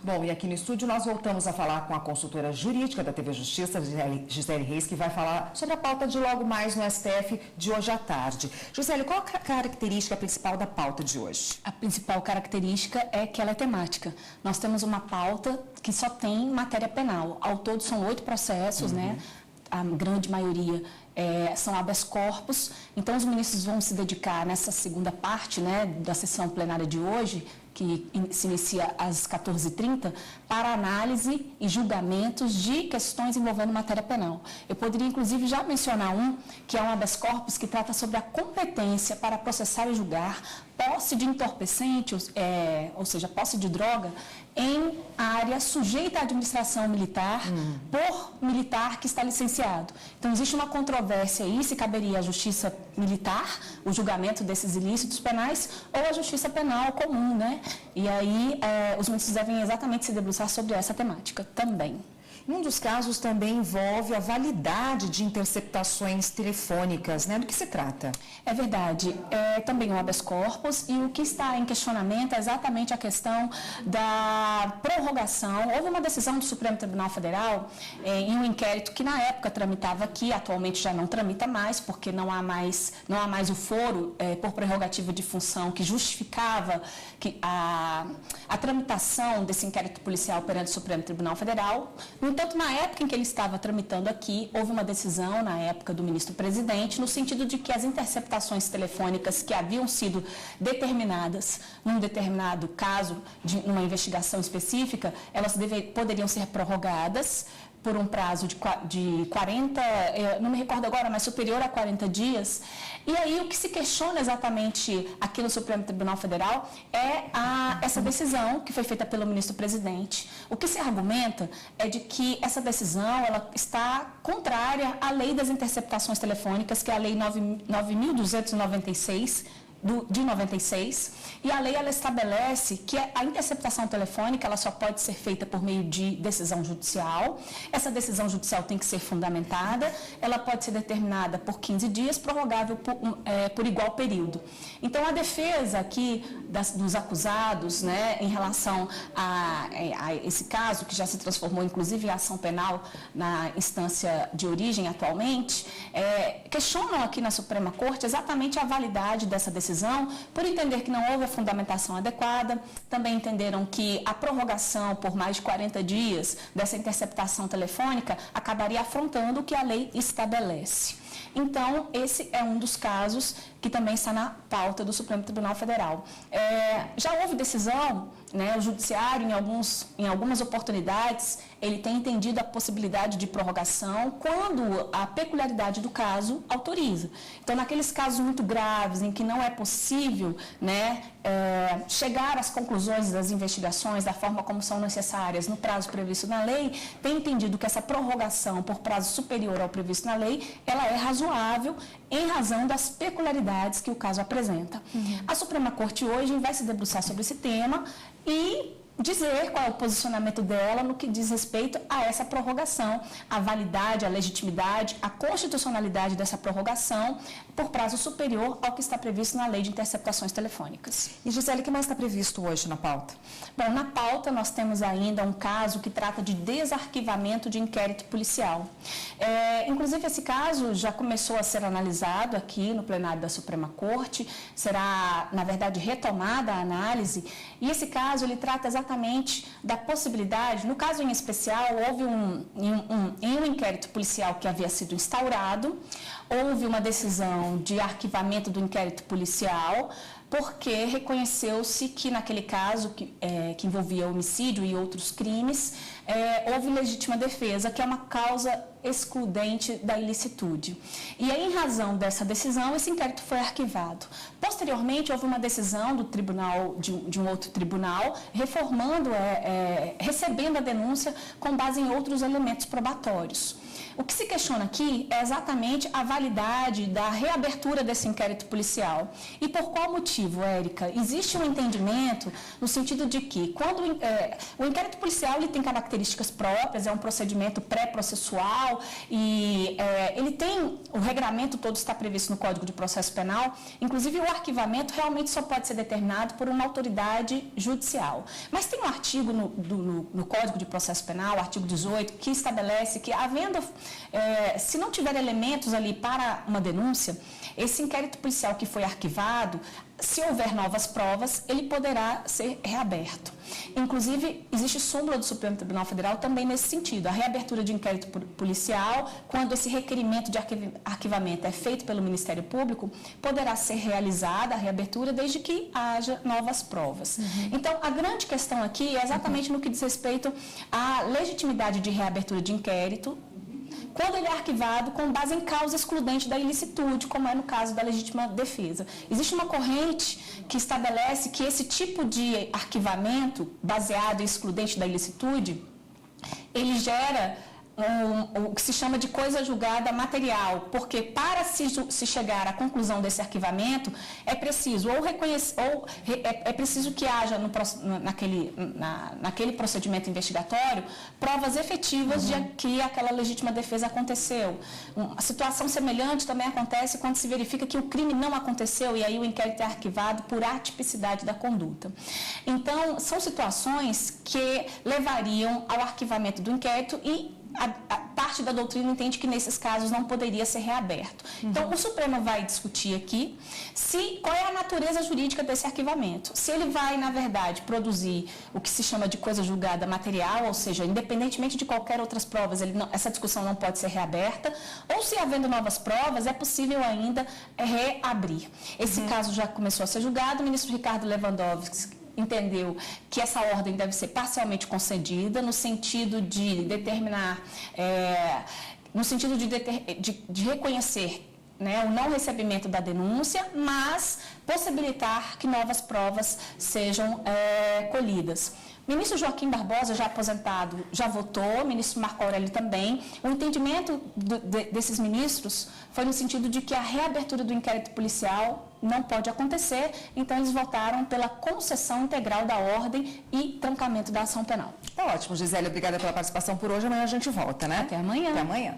Bom, e aqui no estúdio nós voltamos a falar com a consultora jurídica da TV Justiça, Gisele Reis, que vai falar sobre a pauta de logo mais no STF de hoje à tarde. Gisele, qual a característica principal da pauta de hoje? A principal característica é que ela é temática. Nós temos uma pauta que só tem matéria penal. Ao todo são 8 processos, né? A grande maioria são habeas corpus. Então, os ministros vão se dedicar nessa segunda parte, né, da sessão plenária de hoje, que se inicia às 14h30, para análise e julgamentos de questões envolvendo matéria penal. Eu poderia, inclusive, já mencionar que é um habeas corpus que trata sobre a competência para processar e julgar posse de entorpecentes, ou seja, posse de droga, em área sujeita à administração militar, por militar que está licenciado. Então, existe uma controvérsia aí se caberia à justiça militar, o julgamento desses ilícitos penais, ou à justiça penal comum, né? E aí, os ministros devem exatamente se debruçar sobre essa temática também. Um dos casos também envolve a validade de interceptações telefônicas, né? Do que se trata? É verdade. É também um habeas corpus e o que está em questionamento é exatamente a questão da prorrogação. Houve uma decisão do Supremo Tribunal Federal em um inquérito que na época tramitava aqui, atualmente já não tramita mais, porque não há mais o foro por prerrogativa de função que justificava que a tramitação desse inquérito policial perante o Supremo Tribunal Federal. No entanto, na época em que ele estava tramitando aqui, houve uma decisão, na época do ministro-presidente, no sentido de que as interceptações telefônicas que haviam sido determinadas num determinado caso, numa investigação específica, elas poderiam ser prorrogadas por um prazo de 40, não me recordo agora, mas superior a 40 dias. E aí o que se questiona exatamente aqui no Supremo Tribunal Federal é essa decisão que foi feita pelo ministro-presidente. O que se argumenta é de que essa decisão ela está contrária à lei das interceptações telefônicas, que é a lei 9.296, de 96, e a lei ela estabelece que a interceptação telefônica ela só pode ser feita por meio de decisão judicial. Essa decisão judicial tem que ser fundamentada, ela pode ser determinada por 15 dias, prorrogável por igual período. Então, a defesa aqui dos acusados, né, em relação a esse caso, que já se transformou inclusive em ação penal na instância de origem atualmente, questionam aqui na Suprema Corte exatamente a validade dessa decisão, por entender que não houve a fundamentação adequada. Também entenderam que a prorrogação por mais de 40 dias dessa interceptação telefônica acabaria afrontando o que a lei estabelece. Então, esse é um dos casos que também está na pauta do Supremo Tribunal Federal. Já houve decisão, né, o Judiciário, em algumas oportunidades, ele tem entendido a possibilidade de prorrogação quando a peculiaridade do caso autoriza. Então, naqueles casos muito graves, em que não é possível, né, chegar às conclusões das investigações da forma como são necessárias no prazo previsto na lei, tem entendido que essa prorrogação por prazo superior ao previsto na lei, ela é razoável em razão das peculiaridades que o caso apresenta. A Suprema Corte hoje vai se debruçar sobre esse tema e dizer qual é o posicionamento dela no que diz respeito a essa prorrogação, a validade, a legitimidade, a constitucionalidade dessa prorrogação por prazo superior ao que está previsto na Lei de Interceptações Telefônicas. E, Gisele, o que mais está previsto hoje na pauta? Bom, na pauta nós temos ainda um caso que trata de desarquivamento de inquérito policial. Inclusive, esse caso já começou a ser analisado aqui no plenário da Suprema Corte, será, na verdade, retomada a análise, e esse caso ele trata exatamente da possibilidade, no caso em especial, houve em um inquérito policial que havia sido instaurado, houve uma decisão de arquivamento do inquérito policial, porque reconheceu-se que naquele caso que envolvia homicídio e outros crimes, houve legítima defesa, que é uma causa excludente da ilicitude. E aí, em razão dessa decisão, esse inquérito foi arquivado. Posteriormente, houve uma decisão do tribunal, de um outro tribunal, reformando, recebendo a denúncia com base em outros elementos probatórios. O que se questiona aqui é exatamente a validade da reabertura desse inquérito policial. E por qual motivo, Érica? Existe um entendimento no sentido de que quando o inquérito policial ele tem características próprias, é um procedimento pré-processual e ele tem, o regramento todo está previsto no Código de Processo Penal, inclusive o arquivamento realmente só pode ser determinado por uma autoridade judicial. Mas tem um artigo no Código de Processo Penal, artigo 18, que estabelece que, se não tiver elementos ali para uma denúncia, esse inquérito policial que foi arquivado, se houver novas provas, ele poderá ser reaberto. Inclusive, existe súmula do Supremo Tribunal Federal também nesse sentido. A reabertura de inquérito policial, quando esse requerimento de arquivamento é feito pelo Ministério Público, poderá ser realizada a reabertura desde que haja novas provas. Então, a grande questão aqui é exatamente no que diz respeito à legitimidade de reabertura de inquérito, quando ele é arquivado com base em causa excludente da ilicitude, como é no caso da legítima defesa. Existe uma corrente que estabelece que esse tipo de arquivamento, baseado em excludente da ilicitude, ele gera o que se chama de coisa julgada material, porque para se chegar à conclusão desse arquivamento, é preciso é preciso que haja naquele procedimento investigatório provas efetivas de que aquela legítima defesa aconteceu. A situação semelhante também acontece quando se verifica que o crime não aconteceu e aí o inquérito é arquivado por atipicidade da conduta. Então, são situações que levariam ao arquivamento do inquérito e a parte da doutrina entende que nesses casos não poderia ser reaberto. Então, o Supremo vai discutir aqui qual é a natureza jurídica desse arquivamento. Se ele vai, na verdade, produzir o que se chama de coisa julgada material, ou seja, independentemente de qualquer outras provas, essa discussão não pode ser reaberta, ou se havendo novas provas, é possível ainda reabrir. Esse caso já começou a ser julgado, o ministro Ricardo Lewandowski entendeu que essa ordem deve ser parcialmente concedida no sentido de determinar, no sentido de reconhecer, né, o não recebimento da denúncia, mas possibilitar que novas provas sejam colhidas. O ministro Joaquim Barbosa, já aposentado, já votou, o ministro Marco Aurélio também. O entendimento desses ministros foi no sentido de que a reabertura do inquérito policial não pode acontecer, então eles votaram pela concessão integral da ordem e trancamento da ação penal. Tá ótimo, Gisele, obrigada pela participação por hoje. Amanhã a gente volta, né? Até amanhã. Até amanhã.